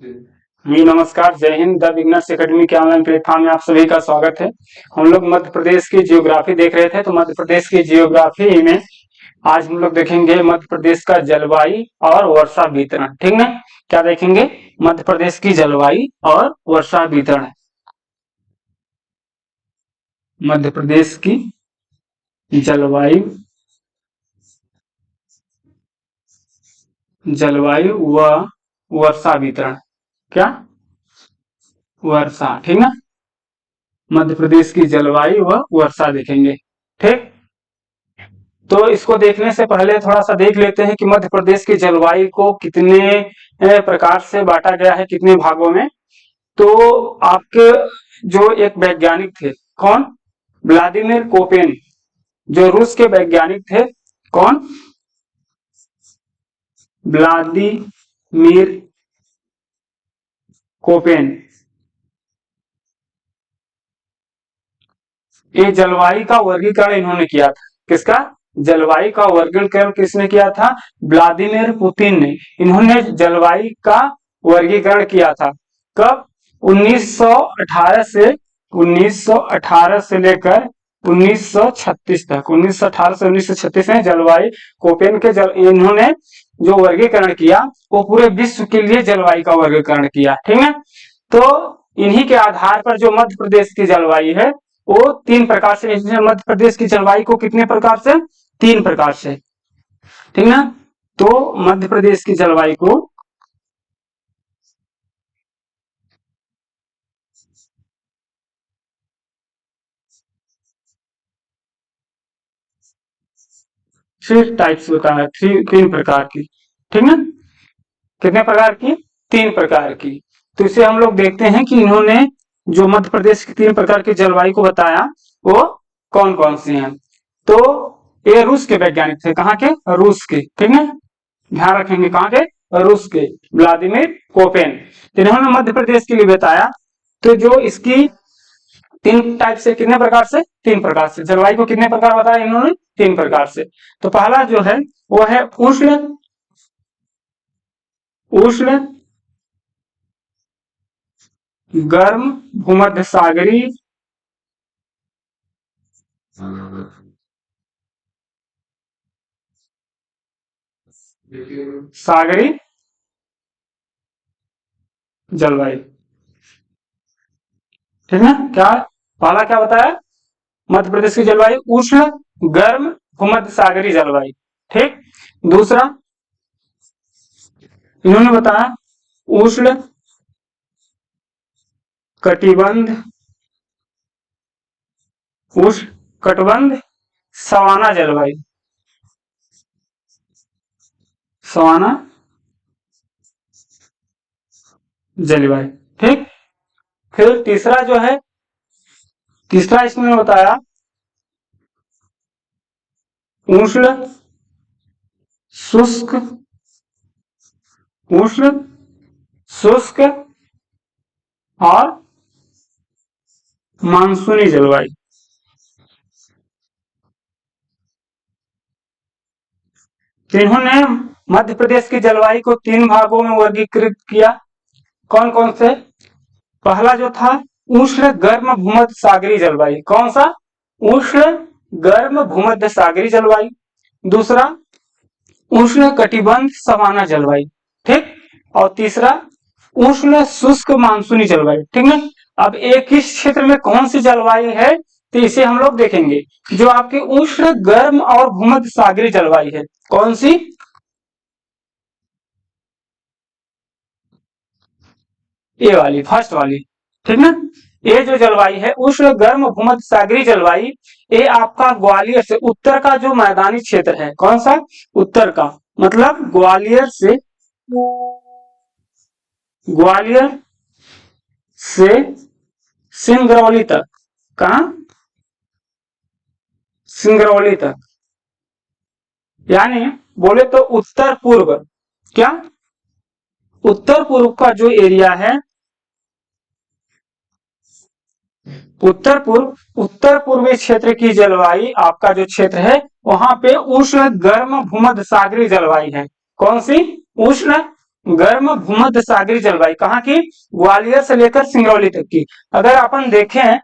जी नमस्कार, जय Hind. The beginners academy के ऑनलाइन प्लेटफॉर्म में आप सभी का स्वागत है। हम लोग मध्य प्रदेश की जियोग्राफी देख रहे थे, तो मध्य प्रदेश की जियोग्राफी में आज हम लोग देखेंगे मध्य प्रदेश का जलवायु और वर्षा वितरण। ठीक ना? क्या देखेंगे? मध्य प्रदेश की जलवायु और वर्षा वितरण। मध्य प्रदेश की जलवायु व वर्षा वितरण। क्या? वर्षा। ठीक ना? मध्य प्रदेश की जलवायु व वर्षा देखेंगे। ठीक, तो इसको देखने से पहले थोड़ा सा देख लेते हैं कि मध्य प्रदेश की जलवायु को कितने प्रकार से बांटा गया है, कितने भागों में। तो आपके जो एक वैज्ञानिक थे, कौन? व्लादिमीर कोपेन, जो रूस के वैज्ञानिक थे। कौन? Vladimir Koppen. ये जलवायु का वर्गीकरण इन्होंने किया था। किसका? जलवायु का वर्गीकरण किसने किया था? व्लादिमीर पुतिन ने। इन्होंने जलवायु का वर्गीकरण किया था। कब? 1918 से लेकर 1936 तक। 1918 से 1936 में जलवायु कोपेन के इन्होंने जो वर्गीकरण किया वो पूरे विश्व के लिए जलवायु का वर्गीकरण किया। ठीक है? तो इन्हीं के आधार पर जो मध्य प्रदेश की जलवायु है वो तीन प्रकार से। मध्य प्रदेश की जलवायु को कितने प्रकार से? तीन प्रकार से। ठीक ना? तो मध्य प्रदेश की जलवायु को थ्री टाइप्स होता है, तीन प्रकार की। ठीक ना? कितने प्रकार की? तीन प्रकार की। तो इसे हम लोग देखते हैं कि इन्होंने जो मध्य प्रदेश की तीन प्रकार की जलवायु को बताया वो कौन कौन सी हैं। तो ये रूस के वैज्ञानिक थे। कहाँ के? रूस के। ठीक है? ध्यान रखेंगे, कहाँ के? रूस के व्लादिमीर कोपेन। इन्होंने मध्य प्रदेश के लिए बताया। तो जो इसकी तीन टाइप से, कितने प्रकार से? तीन प्रकार से। जलवायु को कितने प्रकार बताया इन्होंने? तीन प्रकार से। तो पहला जो है वो है उष्ण उष्ण गर्म भूमध्य सागरी सागरी जलवायु। ठीक है? क्या पहला क्या बताया? मध्य प्रदेश की जलवायु उष्ण गर्म भूमध्य सागरी जलवायु। ठीक। दूसरा इन्होंने बताया उष्ण कटिबंध उष्ण कटिबंध सवाना जलवायु। सवाना जलवायु। ठीक। फिर तीसरा जो है, तीसरा इसमें बताया उष्ण शुष्क उष्ण शुष्क और मानसूनी जलवायु। तो इन्होंने मध्य प्रदेश की जलवायु को तीन भागों में वर्गीकृत किया। कौन कौन से? पहला जो था उष्ण गर्म भूमध्य सागरी जलवायु। कौन सा? उष्ण गर्म भूमध्य सागरी जलवायु। दूसरा उष्ण कटिबंध सवाना जलवायु। ठीक। और तीसरा उष्ण शुष्क मानसूनी जलवायु। ठीक है? अब एक ही क्षेत्र में कौन सी जलवायु है तो इसे हम लोग देखेंगे। जो आपकी उष्ण गर्म और भूमध्य सागरी जलवायु है, कौन सी? ये वाली, फर्स्ट वाली। ठीक ना? ये जो जलवायु है उष्ण गर्म भूमध्य सागरी जलवायु, ये आपका ग्वालियर से उत्तर का जो मैदानी क्षेत्र है, कौन सा? उत्तर का, मतलब ग्वालियर से सिंगरौली तक। कहा? सिंगरौली तक, यानी बोले तो उत्तर पूर्व। क्या? उत्तर पूर्व का जो एरिया है, उत्तर पूर्वी क्षेत्र की जलवायु, आपका जो क्षेत्र है वहां पे उष्ण गर्म भूमध्य सागरी जलवायु है। कौन सी? उष्ण गर्म भूमध्य सागरीय जलवायु कहाँ की? ग्वालियर से लेकर सिंगरौली तक की। अगर अपन देखें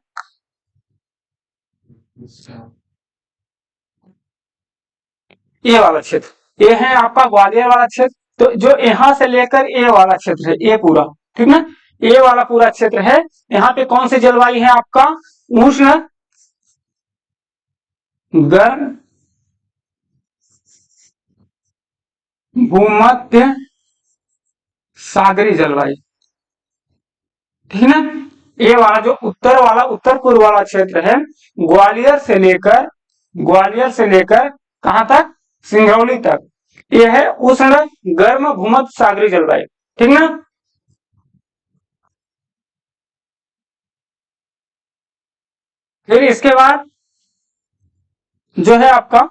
ये वाला क्षेत्र, ये है आपका ग्वालियर वाला क्षेत्र, तो जो यहां से लेकर ये वाला क्षेत्र है, ये पूरा, ठीक ना, ये वाला पूरा क्षेत्र है, यहाँ पे कौन सी जलवायु है आपका? उष्ण गर्म भूमध्य सागरीय जलवायु, ठीक ना। ये वाला जो उत्तर पूर्व वाला क्षेत्र है, ग्वालियर से लेकर कहां तक? सिंगरौली तक, ये है उष्ण गर्म भूमध्य सागरीय जलवायु, ठीक ना। फिर इसके बाद जो है आपका,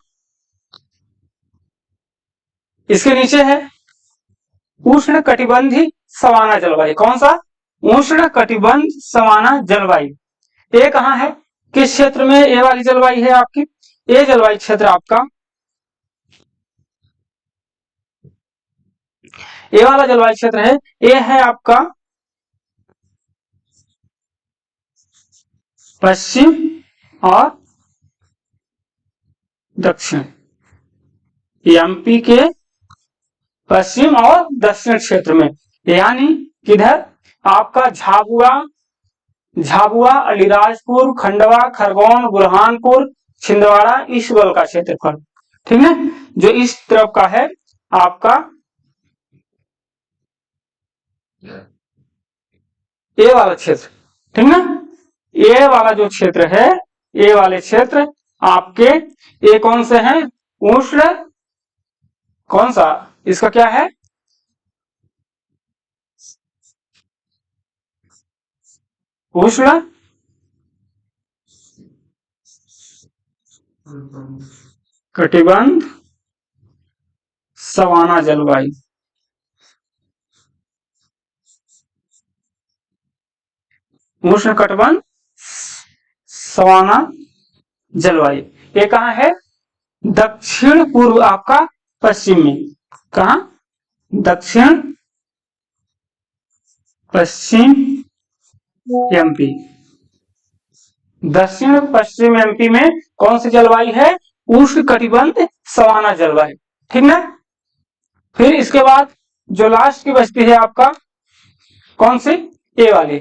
इसके नीचे है उष्ण कटिबंधीय सवाना जलवायु। कौन सा? उष्ण कटिबंध सवाना जलवायु। ये कहां है? किस क्षेत्र में ये वाली जलवायु है आपकी? ये जलवायु क्षेत्र आपका, ये वाला जलवायु क्षेत्र है, ये है आपका पश्चिम और दक्षिण, एमपी के पश्चिम और दक्षिण क्षेत्र में, यानी किधर? आपका झाबुआ, अलीराजपुर, खंडवा, खरगोन, बुरहानपुर, छिंदवाड़ा, इस बल का क्षेत्रफल, ठीक है, जो इस तरफ का है आपका ये वाला क्षेत्र, ठीक ना। ये वाला जो क्षेत्र है, ये वाले क्षेत्र आपके, ये कौन से हैं? उष्ण, कौन सा इसका क्या है? उष्ण कटिबंध सवाना जलवायु, उष्ण कटिबंध सवाना जलवायु, ये कहां है? दक्षिण पूर्व आपका पश्चिम में, कहा? दक्षिण पश्चिम एमपी, दक्षिण पश्चिम एमपी में कौन सी जलवायु है? उष्ण कटिबंध सवाना जलवायु, ठीक ना। फिर इसके बाद जो लास्ट की बचती है आपका, कौन सी? ये वाली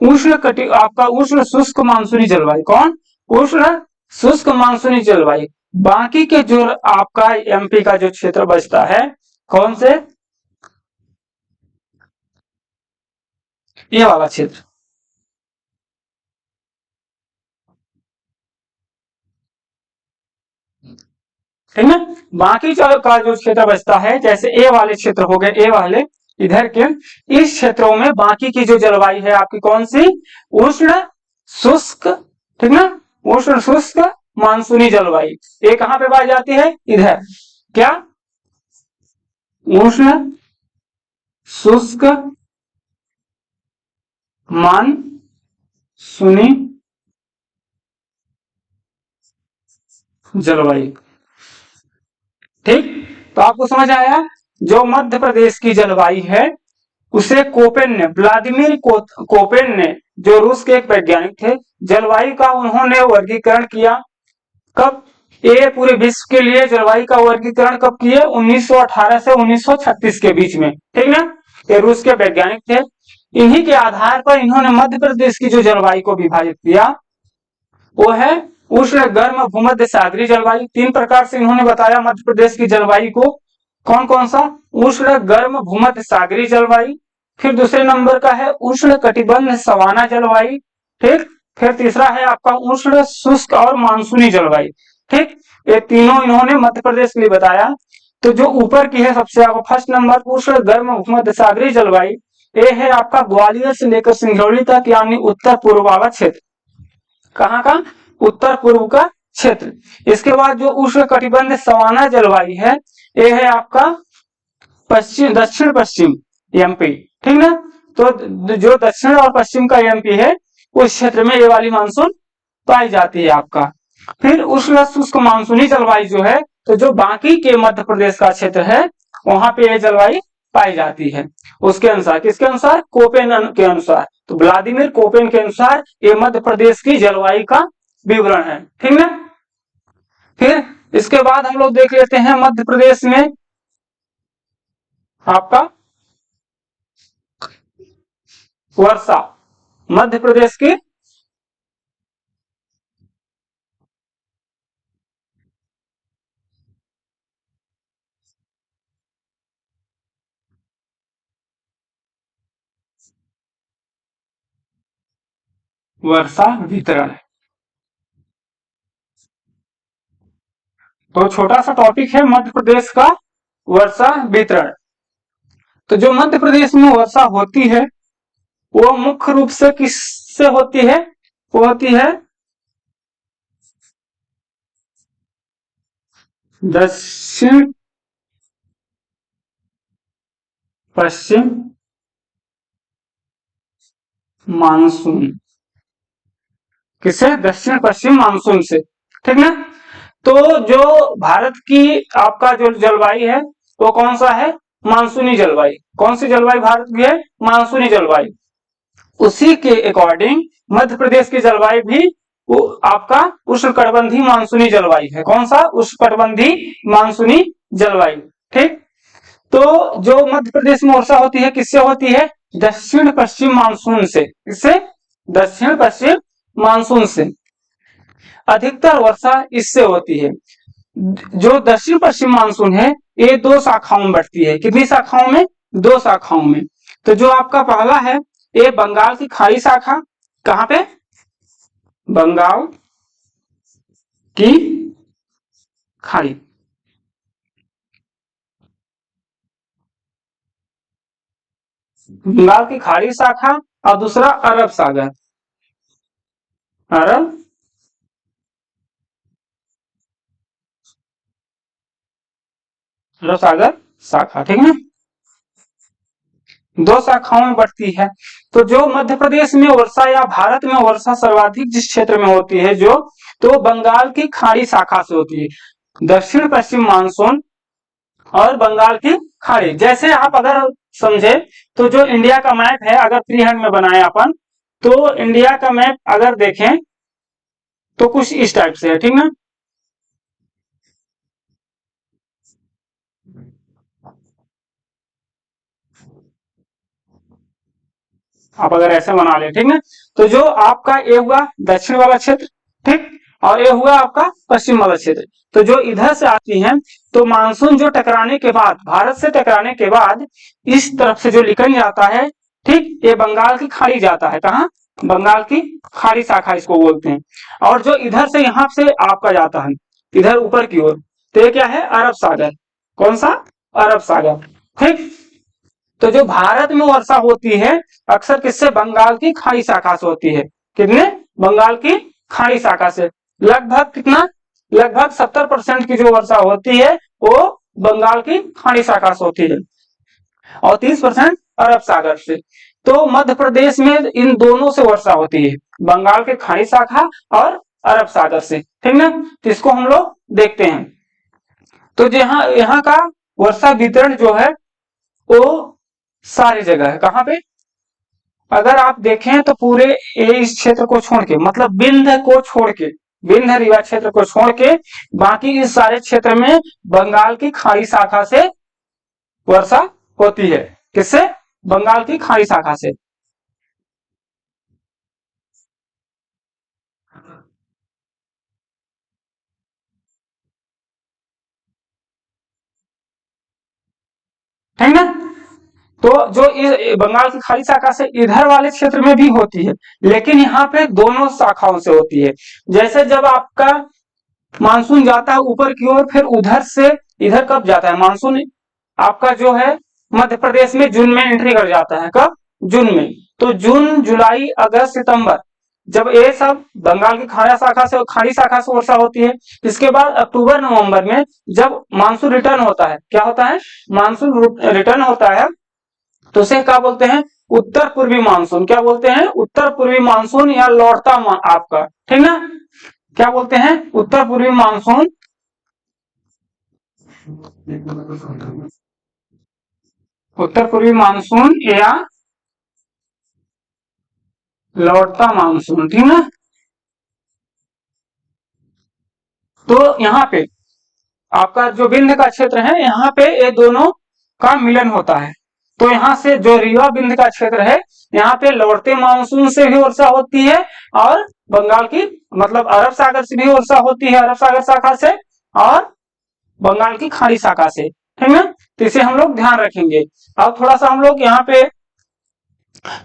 आपका उष्ण शुष्क मानसूनी जलवायु। कौन? उष्ण शुष्क मानसूनी जलवायु। बाकी के जो आपका एमपी का जो क्षेत्र बचता है, कौन से? ये वाला क्षेत्र, ठीक है। बाकी का जो क्षेत्र बचता है, जैसे ए वाले क्षेत्र हो गए, ए वाले इधर के, इस क्षेत्रों में बाकी की जो जलवायु है आपकी कौन सी? उष्ण शुष्क, ठीक ना, उष्ण शुष्क मानसूनी जलवायु। ये कहां पे पाई जाती है? इधर, क्या? उष्ण शुष्क मानसूनी जलवायु, ठीक। तो आपको समझ आया, जो मध्य प्रदेश की जलवायु है उसे कोपेन ने, व्लादिमीर कोपेन ने, जो रूस के एक वैज्ञानिक थे, जलवायु का उन्होंने वर्गीकरण किया। कब? ये पूरे विश्व के लिए जलवायु का वर्गीकरण कब किए? 1918 से 1936 के बीच में, ठीक ना। ये रूस के वैज्ञानिक थे, इन्हीं के आधार पर इन्होंने मध्य प्रदेश की जो जलवायु को विभाजित किया वो है उष्ण गर्म भूमध्य सागरीय जलवायु। 3 प्रकार से इन्होंने बताया मध्य प्रदेश की जलवायु को। कौन कौन सा? उष्ण गर्म भूमध्य सागरीय जलवायु, फिर दूसरे नंबर का है उष्ण कटिबंध सवाना जलवायु, ठीक। फिर तीसरा है आपका उष्ण शुष्क और मानसूनी जलवायु, ठीक। ये तीनों इन्होंने मध्य प्रदेश के लिए बताया। तो जो ऊपर की है सबसे आपको फर्स्ट नंबर उष्ण गर्म भूमध्य सागरीय जलवायु, ये है आपका ग्वालियर से लेकर सिंगरौली तक, यानी उत्तर पूर्व वाला क्षेत्र। कहाँ का? उत्तर पूर्व का क्षेत्र। इसके बाद जो उष्ण कटिबंध सवाना जलवायु है, ये है आपका पश्चिम, दक्षिण पश्चिम एमपी, ठीक ना। तो जो दक्षिण और पश्चिम का एमपी है, उस क्षेत्र में ये वाली मानसून पाई जाती है आपका। फिर उष्ण शुष्क मानसूनी जलवायु जो है, तो जो बाकी के मध्य प्रदेश का क्षेत्र है, वहां पे ये जलवायु पाई जाती है। उसके अनुसार, किसके अनुसार? कोपेन के अनुसार। तो व्लादिमीर कोपेन के अनुसार ये मध्य प्रदेश की जलवायु का विवरण है। ठीक ना। फिर इसके बाद हम लोग देख लेते हैं मध्य प्रदेश में आपका वर्षा। मध्य प्रदेश की वर्षा वितरण। तो छोटा सा टॉपिक है मध्य प्रदेश का वर्षा वितरण। तो जो मध्य प्रदेश में वर्षा होती है वो मुख्य रूप से किससे होती है? वो होती है दक्षिण पश्चिम मानसून। किससे? दक्षिण पश्चिम मानसून से। ठीक ना। तो जो भारत की आपका जो जलवायु है वो कौन सा है? मानसूनी जलवायु। कौन सी जलवायु भारत की है? मानसूनी जलवायु। उसी के अकॉर्डिंग मध्य प्रदेश की जलवायु भी वो आपका उष्णकटिबंधीय मानसूनी जलवायु है। कौन सा? उष्णकटिबंधीय मानसूनी जलवायु। ठीक। तो जो मध्य प्रदेश में वर्षा होती है किससे होती है? दक्षिण पश्चिम मानसून से। किससे? दक्षिण पश्चिम मानसून से। अधिकतर वर्षा इससे होती है। जो दक्षिण पश्चिम मानसून है ये दो शाखाओं में बढ़ती है। कितनी शाखाओं में? दो शाखाओं में। तो जो आपका पहला है ये बंगाल की खाड़ी शाखा। कहां पे? बंगाल की खाड़ी। बंगाल की खाड़ी शाखा और दूसरा अरब सागर। अरब अरब सागर शाखा। ठीक है। दो शाखाओं में बढ़ती है। तो जो मध्य प्रदेश में वर्षा या भारत में वर्षा सर्वाधिक जिस क्षेत्र में होती है जो, तो बंगाल की खाड़ी शाखा से होती है। दक्षिण पश्चिम मानसून और बंगाल की खाड़ी। जैसे आप अगर समझे तो जो इंडिया का मैप है अगर फ्री हैंड में बनाए अपन, तो इंडिया का मैप अगर देखें तो कुछ इस टाइप से है। ठीक ना। आप अगर ऐसे बना ले। ठीक ना। तो जो आपका ये हुआ दक्षिण वाला क्षेत्र। ठीक। और ये हुआ आपका पश्चिम वाला क्षेत्र। तो जो इधर से आती है तो मानसून जो टकराने के बाद, भारत से टकराने के बाद इस तरफ से जो निकल जाता है, ठीक, ये बंगाल की खाड़ी जाता है। कहा? बंगाल की खाड़ी शाखा इसको बोलते हैं। और जो इधर से यहां से आपका जाता है इधर ऊपर की ओर, तो ये क्या है? अरब सागर। कौन सा? अरब सागर। ठीक। तो जो भारत में वर्षा होती है अक्सर किससे? बंगाल की खाड़ी शाखा से होती है। कितने? बंगाल की खाड़ी शाखा से। लगभग कितना? लगभग 70% की जो वर्षा होती है वो बंगाल की खाड़ी शाखा से होती है और 30% अरब सागर से। तो मध्य प्रदेश में इन दोनों से वर्षा होती है, बंगाल के खाड़ी शाखा और अरब सागर से। ठीक ना। तो इसको हम लोग देखते हैं। तो यहाँ यहाँ का वर्षा वितरण जो है वो सारी जगह है। कहां पे? अगर आप देखें तो पूरे इस क्षेत्र को छोड़ के, मतलब विंध्य को छोड़ के, विंध्य रीवा क्षेत्र को छोड़ के बाकी इस सारे क्षेत्र में बंगाल की खाड़ी शाखा से वर्षा होती है। किससे? बंगाल की खाड़ी शाखा से। ठीक ना। तो जो बंगाल की खाड़ी शाखा से इधर वाले क्षेत्र में भी होती है, लेकिन यहाँ पे दोनों शाखाओं से होती है। जैसे जब आपका मानसून जाता है ऊपर की ओर, फिर उधर से इधर कब जाता है मानसून? आपका जो है मध्य प्रदेश में जून में एंट्री कर जाता है। कब? जून में। तो जून, जुलाई, अगस्त, सितंबर, जब ये सब बंगाल की खाड़ी शाखा से वर्षा होती है। इसके बाद अक्टूबर नवंबर में जब मानसून रिटर्न होता है, क्या होता है? मानसून रिटर्न होता है, तो उसे क्या बोलते हैं? उत्तर पूर्वी मानसून। क्या बोलते हैं? उत्तर पूर्वी मानसून या लौटता आपका। ठीक ना। क्या बोलते हैं? उत्तर पूर्वी मानसून उत्तर पूर्वी मानसून या लौटता मानसून, ठीक है। तो यहाँ पे आपका जो विंध्य का क्षेत्र है, यहाँ पे ये दोनों का मिलन होता है। तो यहाँ से जो रीवा विंध्य का क्षेत्र है, यहाँ पे लौटते मानसून से भी वर्षा होती है और बंगाल की मतलब अरब सागर से भी वर्षा होती है, अरब सागर शाखा से और बंगाल की खाड़ी शाखा से, ठीक है। तो इसे हम लोग ध्यान रखेंगे। अब थोड़ा सा हम लोग यहाँ पे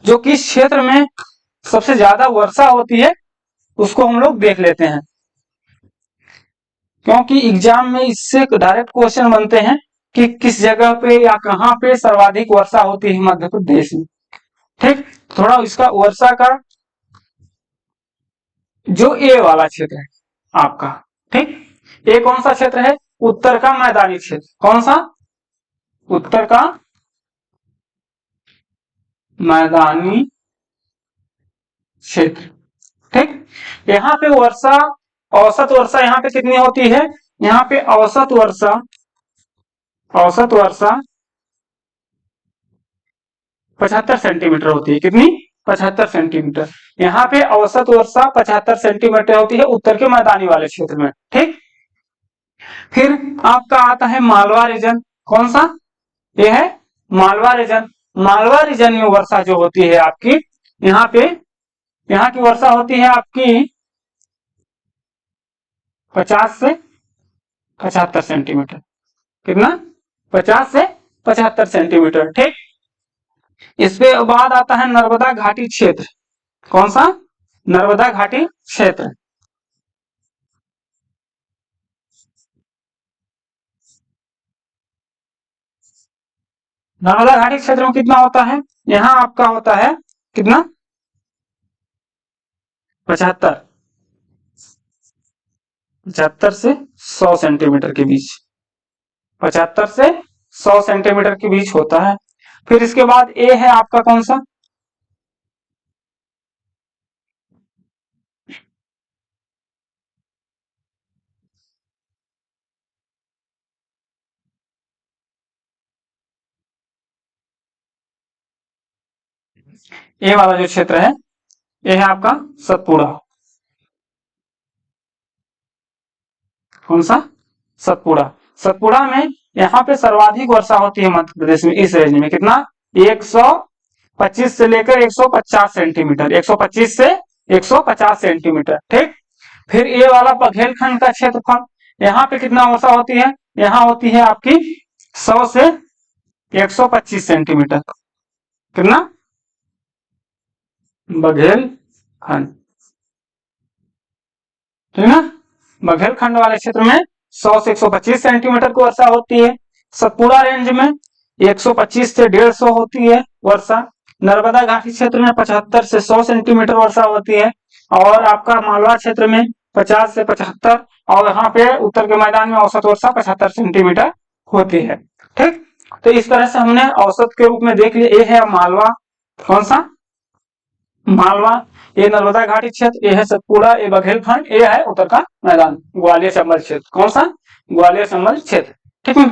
जो किस क्षेत्र में सबसे ज्यादा वर्षा होती है उसको हम लोग देख लेते हैं, क्योंकि एग्जाम में इससे डायरेक्ट क्वेश्चन बनते हैं कि किस जगह पे या कहां पे सर्वाधिक वर्षा होती है मध्य प्रदेश में, ठीक। थोड़ा इसका वर्षा का जो ए वाला क्षेत्र है आपका, ठीक। ए कौन सा क्षेत्र है? उत्तर का मैदानी क्षेत्र। कौन सा? उत्तर का मैदानी क्षेत्र, ठीक। यहाँ पे वर्षा, औसत वर्षा यहाँ पे कितनी होती है? यहाँ पे औसत वर्षा 75 सेंटीमीटर होती है। कितनी? 75 सेंटीमीटर। यहाँ पे औसत वर्षा 75 सेंटीमीटर होती है उत्तर के मैदानी वाले क्षेत्र में, ठीक। फिर आपका आता है मालवा रीजन। कौन सा? ये है मालवा रीजन। मालवा रीजन में वर्षा जो होती है आपकी, यहाँ पे यहाँ की वर्षा होती है आपकी 50 से 75 सेंटीमीटर। कितना? 50 से 75 सेंटीमीटर, ठीक। इसके बाद आता है नर्मदा घाटी क्षेत्र। कौन सा? नर्मदा घाटी क्षेत्र। नर्मदा घाटी क्षेत्र में कितना होता है? यहाँ आपका होता है कितना? 75 से 100 सेंटीमीटर के बीच। 75 से 100 सेंटीमीटर के बीच होता है। फिर इसके बाद ए है आपका कौन सा? ए वाला जो क्षेत्र है, ये है आपका सतपुड़ा। कौन सा? सतपुड़ा। सतपुड़ा में यहाँ पे सर्वाधिक वर्षा होती है मध्य प्रदेश में, इस रेंज में। कितना? 125 से लेकर 150 सेंटीमीटर। 125 से 150 सेंटीमीटर, ठीक। फिर ये वाला बघेलखंड का क्षेत्रफल, यहाँ पे कितना वर्षा होती है? यहाँ होती है आपकी 100 से 125 सेंटीमीटर। कितना? बघेलखंड, ठीक है। बघेलखंड वाले क्षेत्र में 100 से 125 सेंटीमीटर की वर्षा होती है। सतपुड़ा रेंज में 125 से 150 होती है वर्षा। नर्मदा घाटी क्षेत्र में 75 से 100 सेंटीमीटर वर्षा होती है। और आपका मालवा क्षेत्र में 50 से 75, और यहाँ पे उत्तर के मैदान में औसत वर्षा 75 सेंटीमीटर होती है, ठीक। तो इस तरह से हमने औसत के रूप में देख लिया। ये है मालवा। कौन सा? मालवा। ये नर्मदा घाटी क्षेत्र, ये है सतपुड़ा, ये बघेलखंड, ये है उत्तर का मैदान, ग्वालियर चंबल क्षेत्र। कौन सा? ग्वालियर चंबल क्षेत्र, ठीक है।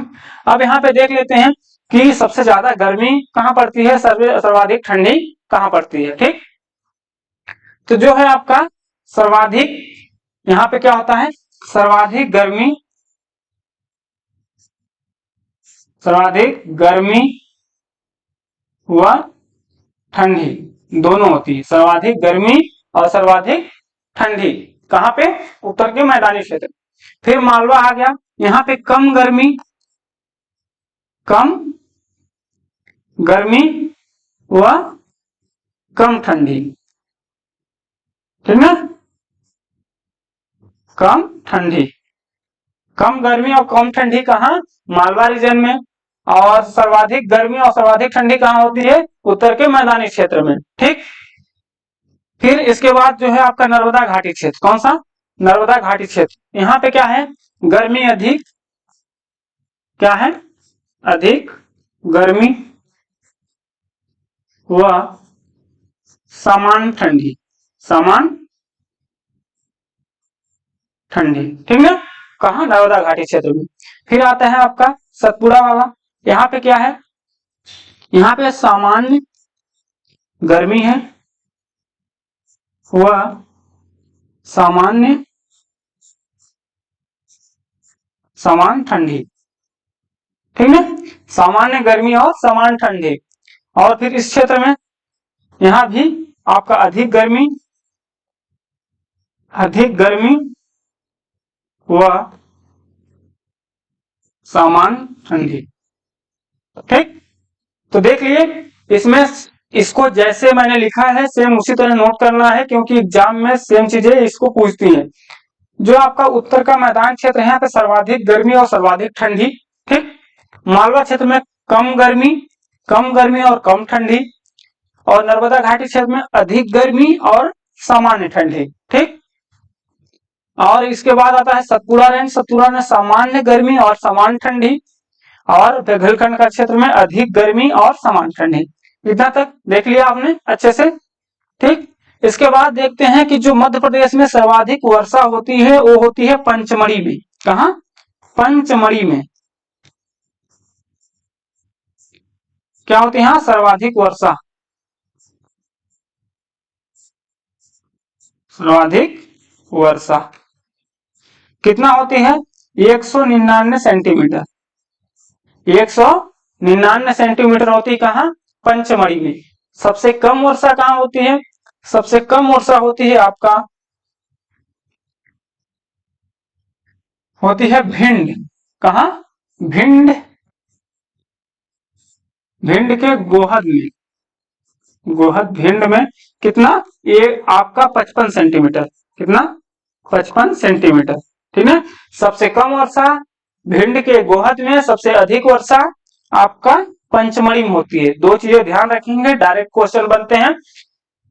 अब यहाँ पे देख लेते हैं कि सबसे ज्यादा गर्मी कहाँ पड़ती है, सर्वाधिक ठंडी कहाँ पड़ती है, ठीक। तो जो है आपका सर्वाधिक, यहाँ पे क्या होता है? सर्वाधिक गर्मी व ठंडी दोनों होती है। सर्वाधिक गर्मी और सर्वाधिक ठंडी कहाँ पे? उत्तर के मैदानी क्षेत्र। फिर मालवा आ गया, यहाँ पे कम गर्मी व कम ठंडी, ठीक है। कम ठंडी, कम गर्मी और कम ठंडी कहाँ? मालवा रीजन में। और सर्वाधिक गर्मी और सर्वाधिक ठंडी कहाँ होती है? उत्तर के मैदानी क्षेत्र में, ठीक। फिर इसके बाद जो है आपका नर्मदा घाटी क्षेत्र। कौन सा? नर्मदा घाटी क्षेत्र। यहाँ पे क्या है? गर्मी अधिक, क्या है? अधिक गर्मी व समान ठंडी, ठीक है। कहा? नर्मदा घाटी क्षेत्र में। फिर आता है आपका सतपुड़ा वाला। यहाँ पे क्या है? यहाँ पे सामान्य गर्मी है व सामान्य समान ठंडी, ठीक है, सामान्य गर्मी और समान ठंडी। और फिर इस क्षेत्र में यहां भी आपका अधिक गर्मी व सामान्य ठंडी, ठीक। तो देख लिए, इसमें इसको जैसे मैंने लिखा है सेम उसी तरह नोट करना है, क्योंकि एग्जाम में सेम चीजें इसको पूछती हैं। जो आपका उत्तर का मैदान क्षेत्र है, यहाँ पे सर्वाधिक गर्मी और सर्वाधिक ठंडी, ठीक। मालवा क्षेत्र में कम गर्मी और कम ठंडी, और नर्मदा घाटी क्षेत्र में अधिक गर्मी और सामान्य ठंडी, ठीक। और इसके बाद आता है सतपुड़ा रेंज, सतपुड़ा में सामान्य गर्मी और सामान्य ठंडी, और बुंदेलखंड का क्षेत्र में अधिक गर्मी और सामान्य ठंडी। इतना तक देख लिया आपने अच्छे से, ठीक। इसके बाद देखते हैं कि जो मध्य प्रदेश में सर्वाधिक वर्षा होती है वो होती है पंचमढ़ी में। कहा? पंचमढ़ी में क्या होती है? यहाँ सर्वाधिक वर्षा, सर्वाधिक वर्षा कितना होती है? 199 सेंटीमीटर, 199 सेंटीमीटर होती है। कहाँ? पंचमढ़ी में। सबसे कम वर्षा कहाँ होती है? सबसे कम वर्षा होती है आपका, होती है भिंड। कहा? भिंड, भिंड के गोहद में, गोहद भिंड में कितना? ये आपका 55 सेंटीमीटर। कितना? 55 सेंटीमीटर, ठीक है। सबसे कम वर्षा भिंड के गोहद में, सबसे अधिक वर्षा आपका पंचमढ़ी में होती है। दो चीजें ध्यान रखेंगे, डायरेक्ट क्वेश्चन बनते हैं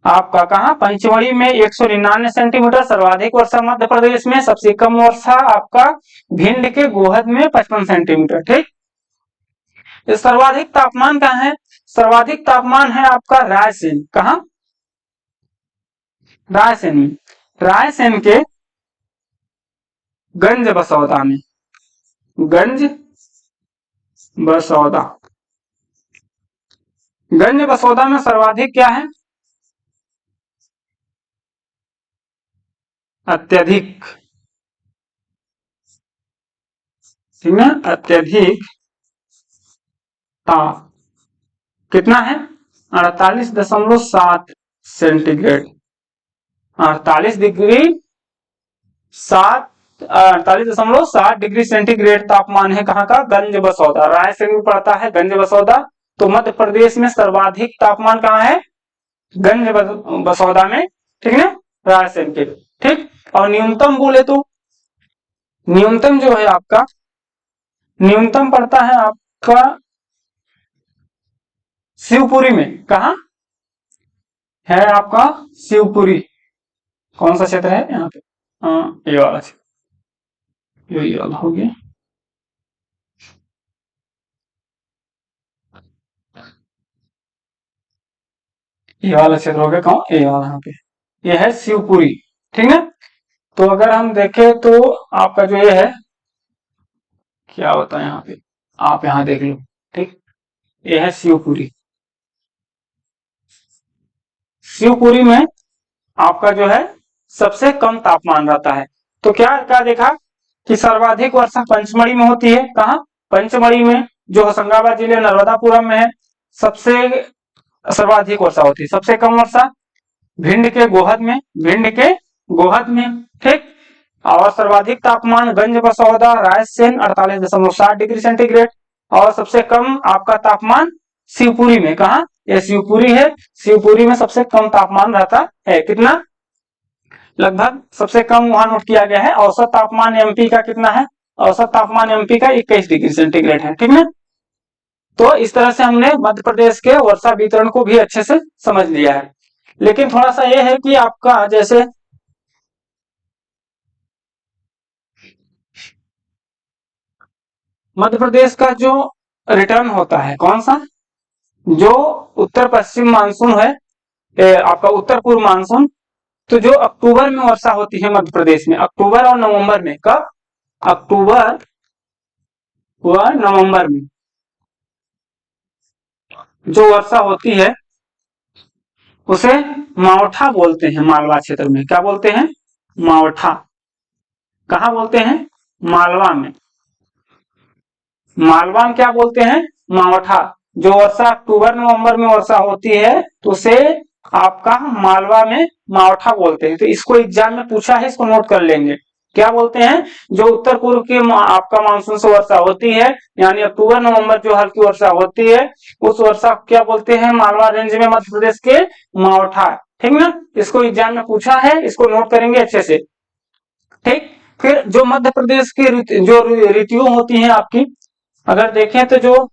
आपका। कहा? पंचमढ़ी में 199 सेंटीमीटर सर्वाधिक वर्षा मध्य प्रदेश में, सबसे कम वर्षा आपका भिंड के गोहद में 55 सेंटीमीटर, ठीक। सर्वाधिक तापमान कहाँ है? सर्वाधिक तापमान है आपका रायसेन। कहा? रायसेन में, रायसेन के गंज बसौदा में, गंज बसौदा, गंज बसौदा में सर्वाधिक क्या है? अत्यधिक, ठीक है, अत्यधिक ताप कितना है? 48.7 सेंटीग्रेड, 48.7 डिग्री सेंटीग्रेड तापमान है। कहाँ का? गंज बसौदा, रायसेन में पड़ता है गंज बसौदा। तो मध्य प्रदेश में सर्वाधिक तापमान कहाँ है? गंज बसौदा में, ठीक है, रायसेन के, ठीक। और न्यूनतम बोले तो न्यूनतम जो है आपका, न्यूनतम पड़ता है आपका शिवपुरी में। कहा है? आपका शिवपुरी। कौन सा क्षेत्र है यहाँ पे? ये वाला क्षेत्र, ये वाला हो गया। ये वाला क्षेत्र हो गया। कौन? ये वाला, यहाँ पे ये है शिवपुरी, ठीक है। तो अगर हम देखें तो आपका जो ये है, क्या होता है यहाँ पे, आप यहाँ देख लो, ठीक। ये है शिवपुरी। शिवपुरी में आपका जो है सबसे कम तापमान रहता है। तो क्या क्या देखा कि सर्वाधिक वर्षा पंचमढ़ी में होती है। कहा? पंचमढ़ी में, जो होशंगाबाद जिले नर्मदापुरम में है, सबसे सर्वाधिक वर्षा होती है। सबसे कम वर्षा भिंड के गोहद में, भिंड के गोहद में, ठीक। और सर्वाधिक तापमान गंज बसौदा रायसेन 48.7 डिग्री सेंटीग्रेड, और सबसे कम आपका तापमान शिवपुरी में। कहा? ये शिवपुरी है। शिवपुरी में सबसे कम तापमान रहता है। कितना? लगभग सबसे कम वहां नोट किया गया है। औसत तापमान एमपी का कितना है? औसत तापमान एमपी का 21 डिग्री सेंटीग्रेड है, ठीक है। तो इस तरह से हमने मध्य प्रदेश के वर्षा वितरण को भी अच्छे से समझ लिया है। लेकिन थोड़ा सा यह है कि आपका जैसे मध्य प्रदेश का जो रिटर्न होता है, कौन सा? जो उत्तर पश्चिम मानसून है, आपका उत्तर पूर्व मानसून, तो जो अक्टूबर में वर्षा होती है मध्य प्रदेश में, अक्टूबर और नवंबर में। कब? अक्टूबर व नवंबर में, जो वर्षा होती है उसे मावठा बोलते हैं। मालवा क्षेत्र में क्या बोलते हैं? मावठा। कहा बोलते हैं? मालवा में। मालवा में क्या बोलते हैं? मावठा। जो वर्षा अक्टूबर नवंबर में वर्षा होती है तो उसे आपका मालवा में मावठा बोलते हैं। तो इसको एग्जाम में पूछा है, इसको नोट कर लेंगे। क्या बोलते हैं? जो उत्तर पूर्व की आपका मानसून से वर्षा होती है, यानी अक्टूबर नवंबर जो हल्की वर्षा होती है, उस वर्षा क्या बोलते हैं? मालवा रेंज में मध्य प्रदेश के मावठा। ठीक ना? इसको एग्जाम में पूछा है, इसको नोट करेंगे अच्छे से। ठीक। फिर जो मध्य प्रदेश की जो ऋतुएं होती हैं आपकी, अगर देखें तो जो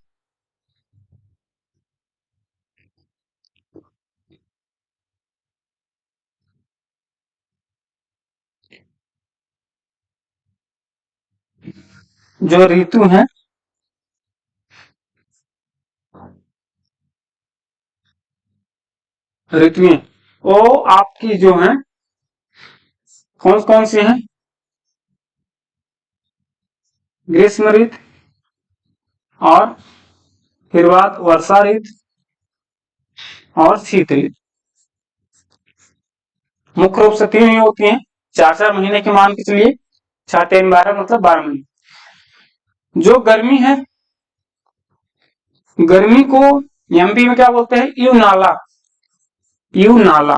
ऋतु है, ऋतुएं वो आपकी जो है कौन कौन सी हैं? ग्रीष्म ऋतु और फिर बात वर्षा ऋतु और शीत ऋतु। मुख्य रूप से तीन ही होती हैं। 4-4 महीने की मान के चलिए, 4-3-12 मतलब 12 महीने। जो गर्मी है, गर्मी को एमपी में क्या बोलते हैं? यूनाला। यूनाला।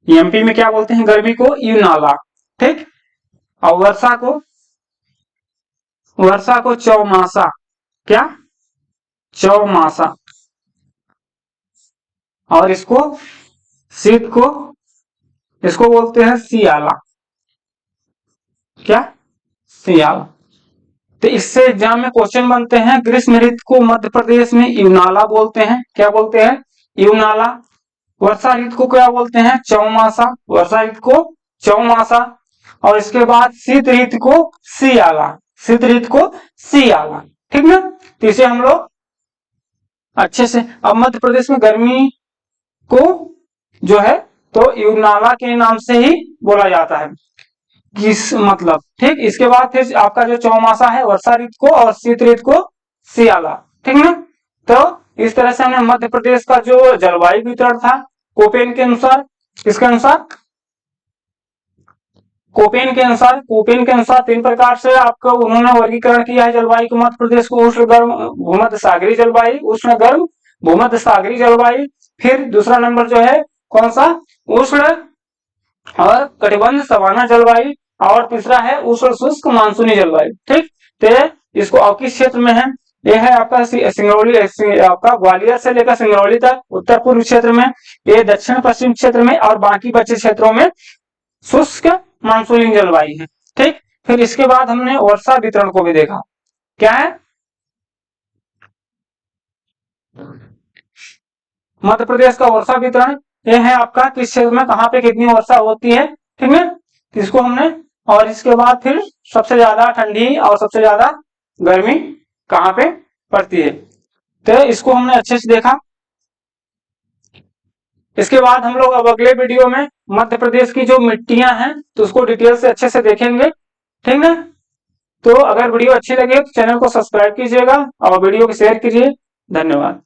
एमपी में क्या बोलते हैं? गर्मी को यूनाला। ठीक। और वर्षा को चौमासा। क्या? चौमासा। और शीत को इसको बोलते हैं सियाला। क्या? सियाला। तो इससे एग्जाम में क्वेश्चन बनते हैं। ग्रीष्म ऋतु को मध्य प्रदेश में यूनाला बोलते हैं। क्या बोलते हैं? यूनाला। वर्षा ऋतु को क्या बोलते हैं? चौमासा। वर्षा ऋतु को चौमासा। और इसके बाद शीत ऋतु को सियाला। शीत ऋतु को सियाला। ठीक ना? तो इसे हम लोग अच्छे से, अब मध्य प्रदेश में गर्मी को जो है तो यूनाला के नाम से ही बोला जाता है। किस मतलब, ठीक। इसके बाद फिर आपका जो चौमासा है वर्षा ऋतु को और शीत ऋतु को सियाला। ठीक ना? तो इस तरह से हमने मध्य प्रदेश का जो जलवायु वितरण था कोपेन के अनुसार, इसके अनुसार कोपेन के अनुसार 3 प्रकार से आपको उन्होंने वर्गीकरण किया है जलवायु को मध्य प्रदेश को। उष्ण गर्म भूमध्य सागरीय जलवायु, उष्ण गर्म भूमध्य सागरीय जलवायु। फिर दूसरा नंबर जो है कौन सा? उष्ण और कटिबंध सवाना जलवायु। और तीसरा है उष्ण शुष्क मानसूनी जलवायु। ठीक। तो इसको और किस क्षेत्र में है? यह है आपका सिंगरौली, आपका ग्वालियर से लेकर सिंगरौली तक उत्तर पूर्व क्षेत्र में, ये दक्षिण पश्चिम क्षेत्र में, और बाकी बचे क्षेत्रों में शुष्क मानसूनी जलवायु है। ठीक। फिर इसके बाद हमने वर्षा वितरण को भी देखा। क्या है? मध्य प्रदेश का वर्षा वितरण यह है आपका किस क्षेत्र में कहां पे कितनी वर्षा होती है। ठीक है? इसको हमने, और इसके बाद फिर सबसे ज्यादा ठंडी और सबसे ज्यादा गर्मी कहां पे पड़ती है, तो इसको हमने अच्छे से देखा। इसके बाद हम लोग अब अगले वीडियो में मध्य प्रदेश की जो मिट्टियां हैं तो उसको डिटेल से अच्छे से देखेंगे। ठीक है? तो अगर वीडियो अच्छी लगे तो चैनल को सब्सक्राइब कीजिएगा और वीडियो को शेयर कीजिए। धन्यवाद।